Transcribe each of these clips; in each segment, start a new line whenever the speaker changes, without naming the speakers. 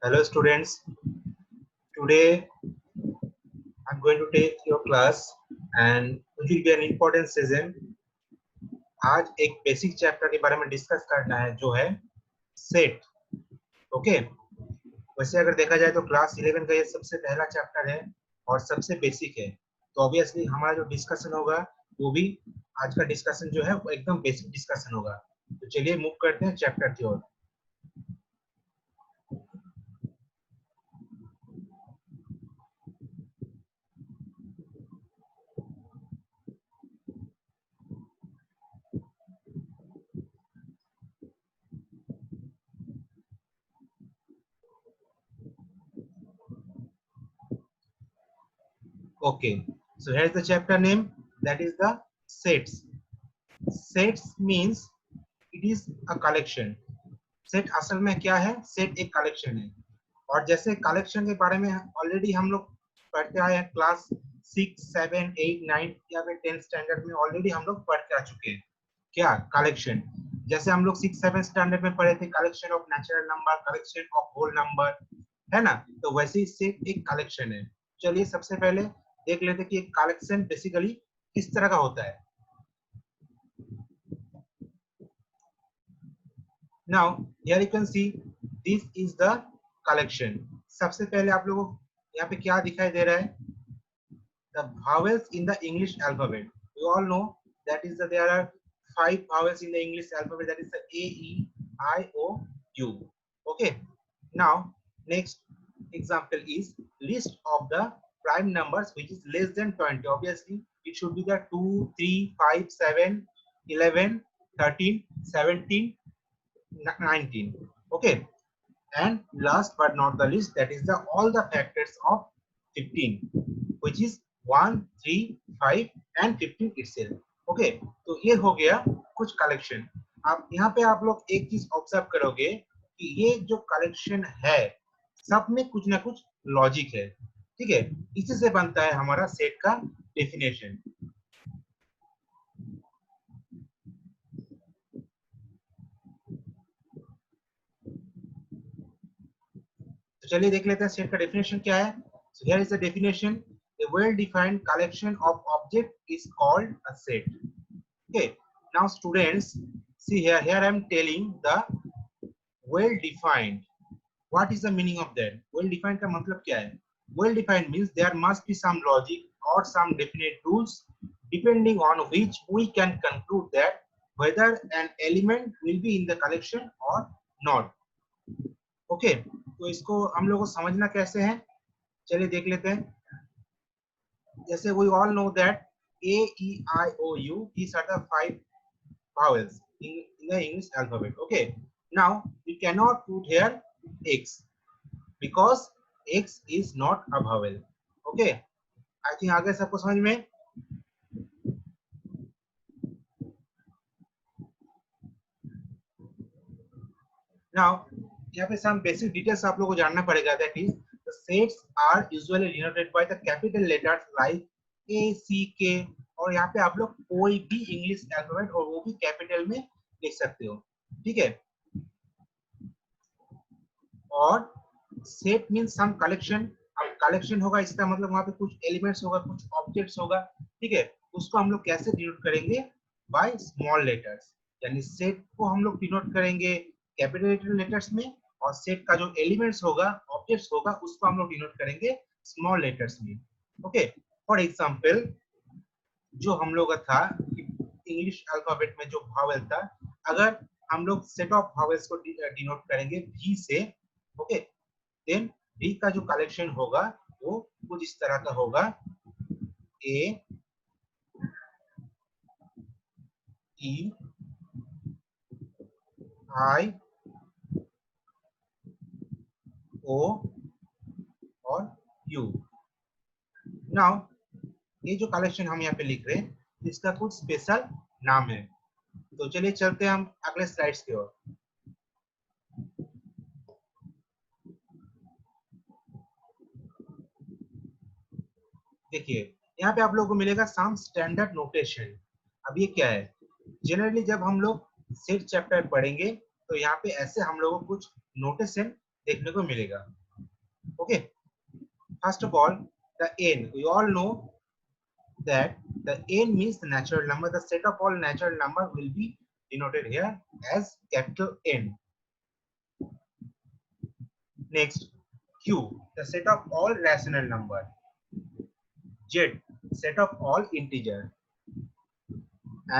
Hello students, today I'm going to take your class and it will be an important session. आज एक basic chapter के बारे में discuss करना है जो है सेट. ओके, वैसे अगर देखा जाए तो क्लास 11 का ये सबसे पहला चैप्टर है और सबसे बेसिक है, तो ऑब्वियसली हमारा जो डिस्कशन होगा वो भी आज का डिस्कशन जो है वो एकदम बेसिक डिस्कशन होगा. तो चलिए मूव करते हैं चैप्टर की ओर. Okay, so here's the chapter name, that is the sets. Sets means it is a collection. Set असल में क्या है? सेट एक कलेक्शन है. और जैसे कलेक्शन के बारे में ऑलरेडी हम लोग पढ़ते आए हैं क्लास 6, 7, 8, 9 या फिर 10 स्टैंडर्ड में ऑलरेडी हम लोग पढ़ते आ चुके हैं. क्या कलेक्शन? जैसे हम लोग 6, 7 स्टैंडर्ड में पढ़े थे collection of natural number, collection of whole number, है ना? तो वैसे ही सेट एक कलेक्शन है. चलिए सबसे पहले देख लेते हैं कि एक कलेक्शन बेसिकली किस तरह का होता है. Now here you can see this is the collection. सबसे पहले आप लोगों को यहाँ पे क्या दिखाई दे रहा है? The vowels in the English alphabet. You all know that is that there are 5 vowels in the English alphabet, that is the A, E, I, O, U. Okay. Now next example is list of the prime numbers which is less than 20. Obviously it should be the 2, 3, 5, 7, 11, 13, 17, 19. Okay, and last but not the least, that is the all the factors of 15, which is 1, 3, 5 and 15 itself. Okay, तो ये हो गया कुछ collection. आप यहाँ पे आप लोग एक चीज ऑब्जर्व करोगे कि ये जो कलेक्शन है सब में कुछ ना कुछ लॉजिक है. ठीक है, इसी से बनता है हमारा सेट का डेफिनेशन. तो चलिए देख लेते हैं सेट का डेफिनेशन क्या है. So here is the definition. A well-defined collection of objects is called a set. Okay. Now students, see here. Here I am telling the well-defined. What is the meaning of that? Well-defined का मतलब क्या है? Well-defined means there must be some logic or some definite rules depending on which we can conclude that whether an element will be in the collection or not. Okay. तो इसको हम लोग को समझना कैसे है? चलिए देख लेते हैं. जैसे we all know that A, E, I, O, U, these are the 5 vowels in the English alphabet. Okay. Now we cannot put here X because X is not a vowel. Okay. I think आगे सबको समझ में. Now यहाँ पे some basic details आप लोगों को जानना पड़ेगा. That is the sets are usually denoted by the capital letters like A, C, K. और यहाँ पे आप लोग कोई भी इंग्लिश अल्फाबेट और वो भी कैपिटल में लिख सकते हो. ठीक है. और सेट मींस सम कलेक्शन. अब कलेक्शन होगा इसका मतलब वहां पे कुछ एलिमेंट्स होगा, कुछ ऑब्जेक्ट्स होगा. ठीक है, उसको हम लोग कैसे डिनोट करेंगे? Bye small letters. यानी सेट को हम लोग डिनोट करेंगे कैपिटल लेटर्स में और सेट का जो एलिमेंट्स होगा, ऑब्जेक्ट्स होगा, उसको हम लोग डिनोट करेंगे स्मॉल लेटर्स में. ओके. फॉर एग्जांपल जो हम लोग का था इंग्लिश अल्फाबेट में जो भावेल था, अगर हम लोग सेट ऑफ भावेल्स को डिनोट करेंगे V से, ओके, देन V का जो कलेक्शन होगा वो कुछ इस तरह का होगा. A, E, I, O और U. नाउ ये जो कलेक्शन हम यहाँ पे लिख रहे हैं इसका कुछ स्पेशल नाम है. तो चलिए चलते हैं हम अगले स्लाइड्स की ओर. देखिए यहाँ पे आप लोगों को मिलेगा सम स्टैंडर्ड नोटेशन. अब ये क्या है? जनरली जब हम लोग सेट चैप्टर पढ़ेंगे तो यहाँ पे ऐसे हम लोगों को कुछ नोटेशन देखने को मिलेगा। Okay, first of all the n, we all know that the n means the natural number. The set of all natural number will be denoted here as capital N. Next, q, the set of all rational number. Z, set of all integer.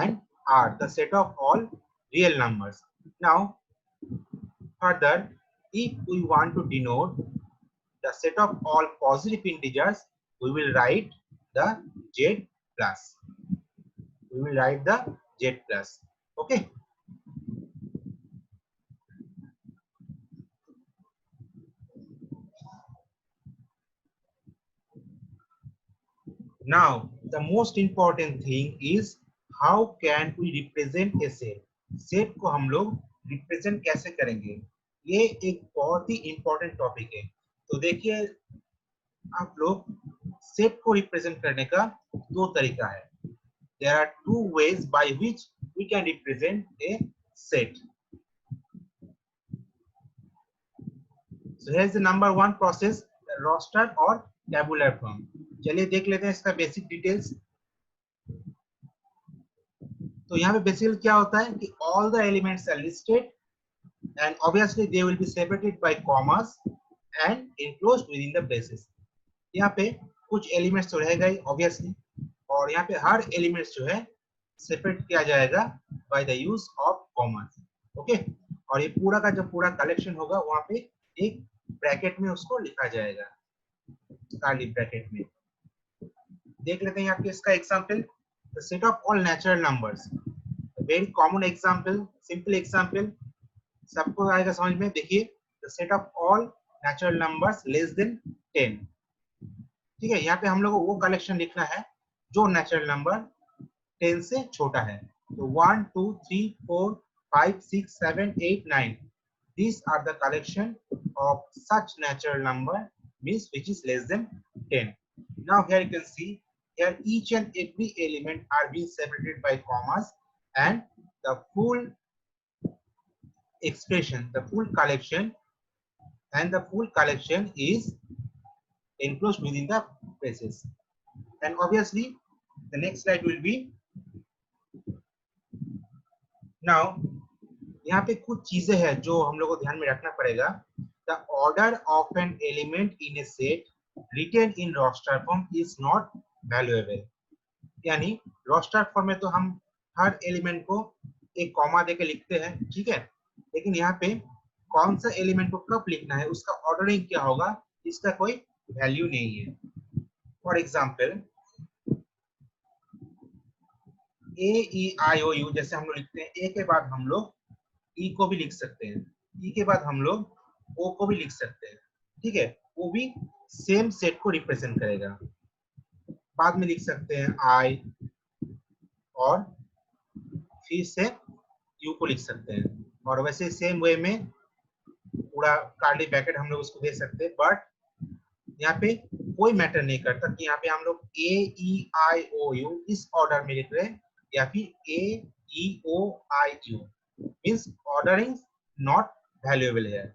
And R, the set of all real numbers. Now, further, if we want to denote the set of all positive integers, we will write the Z plus. We will write the Z plus. Okay. Now, the most important thing is how can we represent a set? Set को हम लोग represent कैसे करेंगे? ये एक बहुत ही important topic है। तो देखिए, आप लोग सेट को रिप्रेजेंट करने का दो तरीका है। There are two ways by which we can represent a set. So here's the number one process, the roster or tabular form. चलिए देख लेते हैं इसका बेसिक डिटेल्स। तो यहाँ पे बेसिकली क्या होता है कि all the elements are listed and obviously they will be separated by commas and enclosed within the braces. यहाँ पे कुछ एलिमेंट्स तो रह गए ऑब्वियसली, और यहाँ पे हर एलिमेंट्स जो है सेपरेट किया जाएगा by the use of common. Okay, और ये पूरा का जब पूरा कलेक्शन होगा वहां पे एक ब्रैकेट में उसको लिखा जाएगा, कर्ली ब्रैकेट में। देख लेते हैं यहाँ पे इसका example, the set of all natural numbers. Very common example, simple example, सबको आएगा समझ में। देखिए, the set of all natural numbers less than 10। ठीक है, यहाँ पे हम लोग को वो कलेक्शन लिखना है जो नेचुरल नंबर 10 से छोटा है। तो 1 2 3 4 5 6 7 8 9, these are the collection of such natural number means which is less than 10. Now here you can see, here each and every element are being separated by commas, and the full expression, the full collection, and the full collection is enclosed within the braces. And obviously the next slide will be, now यहाँ पे कुछ चीजें हैं जो हम लोग को ध्यान में रखना पड़ेगा। The order of an element in a set written in roster form is not valuable. यानी रोस्टर फॉर्म में तो हम हर एलिमेंट को एक कॉमा देके लिखते हैं, ठीक है, लेकिन यहाँ पे कौन सा एलिमेंट को कब लिखना है, उसका ऑर्डरिंग क्या होगा, इसका कोई वैल्यू नहीं है। For example A E I O U, जैसे हम लोग लिखते हैं, ए के बाद हम लोग ई को भी लिख सकते हैं, ई के बाद हम लोग ओ को भी लिख सकते हैं, ठीक है, वो भी सेम सेट को रिप्रेजेंट करेगा। बाद में लिख सकते हैं आई, और फिर से यू को लिख सकते हैं, और वैसे सेम वे में पूरा कार्ली ब्रैकेट हम लोग उसको दे सकते हैं। बट यहाँ पे कोई मैटर नहीं करता कि यहाँ पे हम लोग ए ई आई ओ यू इस ऑर्डर में लिख रहे हैं या फिर ए ई ओ आई you, means ordering not valuable here.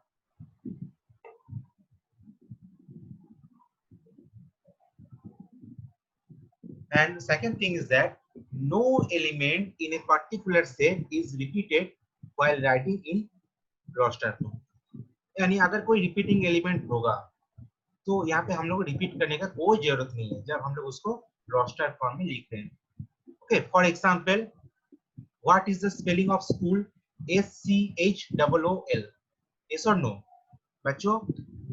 And second thing is that no element in a particular set is repeated while writing in roster form. यानी अगर कोई रिपीटिंग एलिमेंट होगा तो यहाँ पे हम लोग रिपीट करने का कोई जरूरत नहीं है जब हम लोग उसको रोस्टर फॉर्म में लिख रहे हैं। Okay, for example, what is the spelling of school? SCHOOL, yes or no? बच्चों,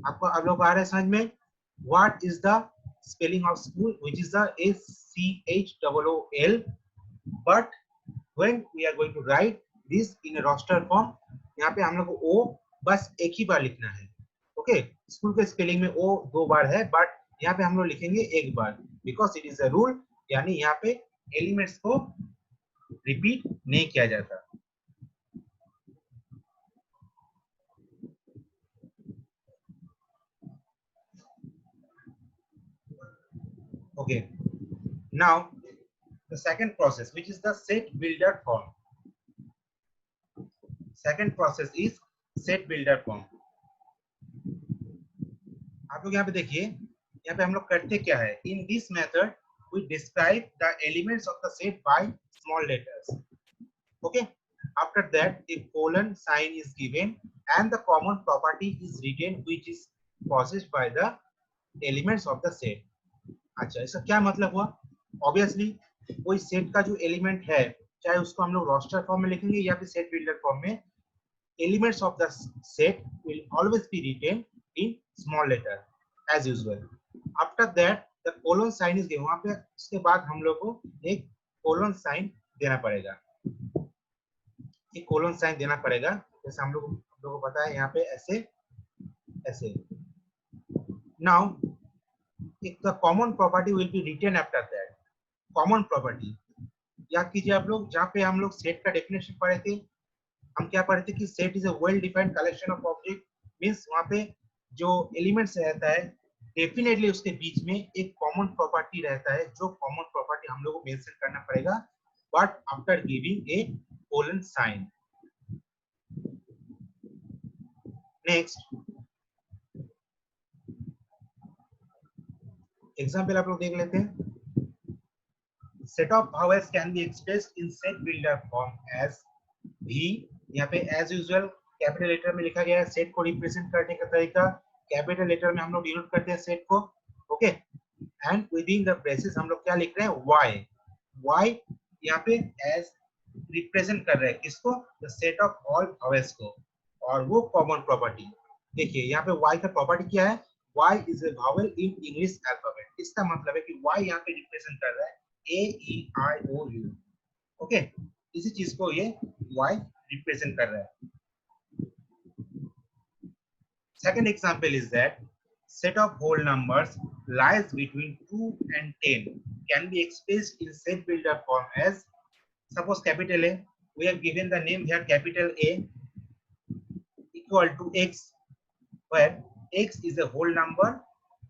आपको आप लोग आ रहे हैं समझ में? What is the spelling of school? Which is the SCHOOL. But when we are going to write this in a roster form, यहाँ पे हम लोग को O बस एक ही बार लिखना है। ओके, स्कूल के स्पेलिंग में O 2 बार है, बट यहाँ पे हम लोग लिखेंगे एक बार, because it is a rule. यानी यहाँ पे एलिमेंट्स को रिपीट नहीं किया जाता। Okay, now the second process, which is the set builder form. Second process is set builder form. आप लोग यहाँ पे देखिए, यहाँ पे हम लोग करते क्या है, in this method we describe the elements of the set by small letters. Okay, after that the colon sign is given and the common property is written which is possessed by the elements of the set. अच्छा, इसका क्या मतलब हुआ? Obviously कोई set का जो element है, चाहे उसको हम लोग रोस्टर फॉर्म में लिखेंगे या फिर सेट बिल्डर फॉर्म में, elements of the set will always be written in small letter as usual. After that the colon sign is given. वहां पे उसके बाद हम लोग को एक colon sign देना पड़ेगा, एक कोलन साइन देना पड़ेगा. जैसे हम लोगों को पता है यहाँ पे ऐसे ऐसे. Now the common property will be written after that. Common property याद कीजिए आप लोग, जहाँ पे हम लोग सेट का डेफिनेशन पढ़े थे, हम क्या पढ़े थे कि set is a well defined collection of object. Means वहाँ पे जो एलिमेंट्स रहता है डेफिनेटली उसके बीच में एक कॉमन प्रॉपर्टी रहता है, जो कॉमन प्रॉपर्टी हम लोग को मेंशन करना पड़ेगा but after giving a colon sign. Next example आप लोग देख लेते हैं. Set of vowels can be expressed in set builder form as भी. यहाँ पे एज यूजुअल कैपिटल लेटर में लिखा गया है. सेट को रिप्रेजेंट करने का तरीका, कैपिटल लेटर में हम लोग डिनोट करते हैं सेट को. Okay, and with in the braces हम लोग क्या लिख रहे हैं, वाई. वाई यहाँ पे एज रिप्रेजेंट कर रहे हैं किसको, the set of all vowels को. और वो कॉमन प्रॉपर्टी देखिए, यहाँ पे y का प्रॉपर्टी क्या है, y is a vowel in English alphabet. इसका मतलब है कि y यहाँ पे रिप्रेजेंट कर रहा है a e i o u. Okay, इसी चीज को ये y रिप्रेजेंट कर रहा है. Second example is that set of whole numbers lies between 2 and 10 can be expressed in set builder form as, suppose capital A, we have given the name here capital A equal to x, where x is a whole number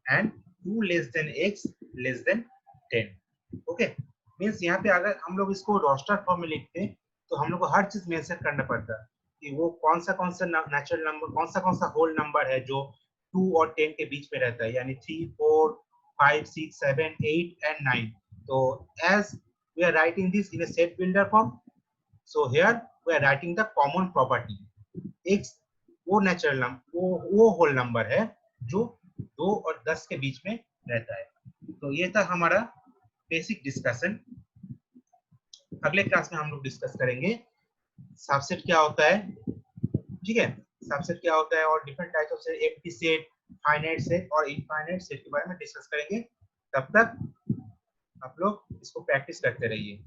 and 2 less than x less than 10. Okay, means यहाँ पे अगर हम लोग इसको roster form में लिखते हैं तो हम लोग को हर चीज मेंशन करना पड़ता है कि वो कौन सा नेचुरल नंबर, कौन सा होल नंबर है जो 2 और 10 के बीच में रहता है, यानी 3 4 5 6 7 8 एंड 9. तो as we are writing this in a set builder form, so here we are writing the common property. x वो नेचुरल नंबर, वो होल नंबर है जो 2 और 10 के बीच में रहता है. तो ये था हमारा बेसिक डिस्कशन. अगले क्लास में हम लोग डिस्कस करेंगे सबसेट क्या होता है. ठीक है, सबसेट क्या होता है और different types of set, empty set, finite set और इनफाइनाइट सेट के बारे में डिस्कस करेंगे. तब तक आप लोग इसको प्रैक्टिस करते रहिए.